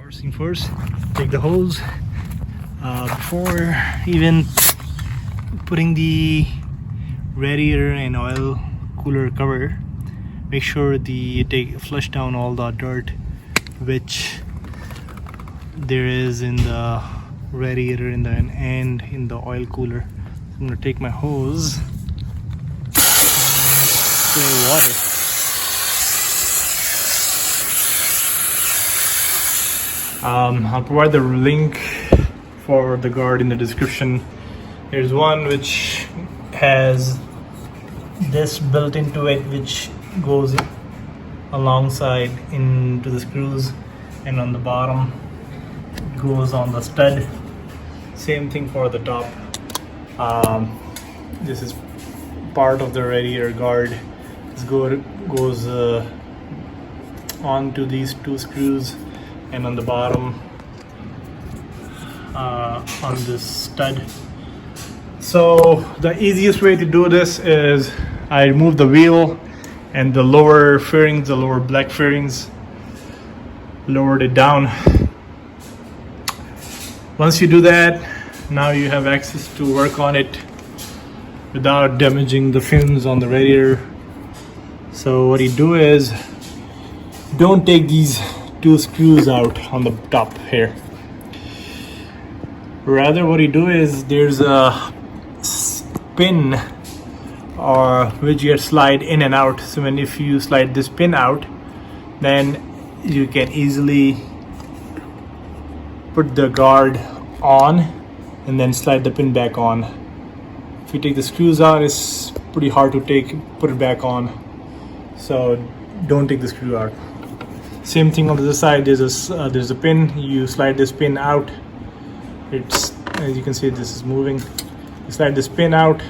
First thing first, take the hose. Before even putting the radiator and oil cooler cover, make sure you flush down all the dirt which there is in the radiator and in the oil cooler. So I'm gonna take my hose, spray water. I'll provide the link for the guard in the description. There's one which has this built into it, which goes alongside into the screws, and on the bottom goes on the stud. Same thing for the top. This is part of the radiator guard. This goes onto these two screws, and on the bottom on this stud. So the easiest way to do this is I remove the wheel and the lower fairings, the lower black fairings, lowered it down. Once you do that, now you have access to work on it without damaging the fins on the radiator. So what you do is, don't take these two screws out on the top here. Rather, what you do is, there's a pin which you slide in and out. So if you slide this pin out, then you can easily put the guard on and then slide the pin back on. If you take the screws out, it's pretty hard to put it back on. So don't take the screw out. Same thing on the other side. There's a pin. You slide this pin out. It's, as you can see, this is moving. You slide this pin out,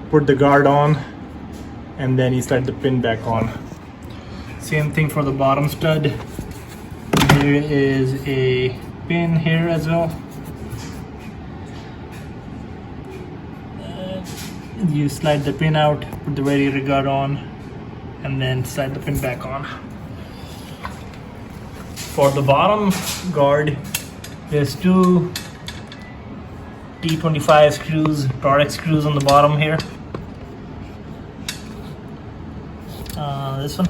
put the guard on, and then you slide the pin back on. Same thing for the bottom stud. There is a pin here as well. You slide the pin out, put the radiator guard on, and then slide the pin back on. For the bottom guard, there's two T25 screws, product screws on the bottom here. This one.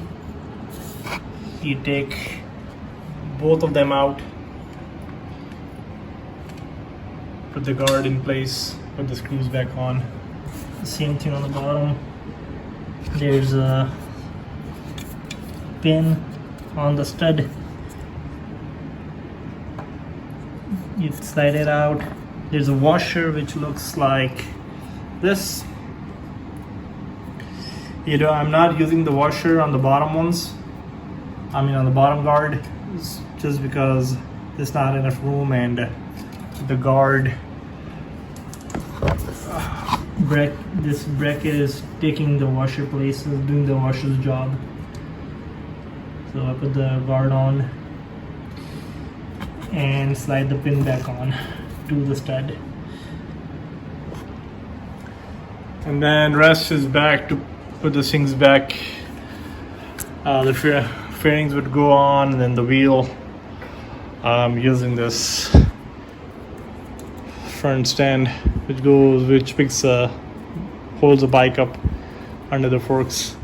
You take both of them out, put the guard in place, put the screws back on. Same thing on the bottom. There's a pin on the stud. You slide it out. There's a washer which looks like this. I'm not using the washer on the bottom ones. On the bottom guard, just because there's not enough room, and the guard this bracket is taking the washer place, is doing the washer's job. So I put the guard on and slide the pin back on to the stud, and then rest is back to put the things back. The fairings would go on, and then the wheel. I'm using this front stand which holds the bike up under the forks.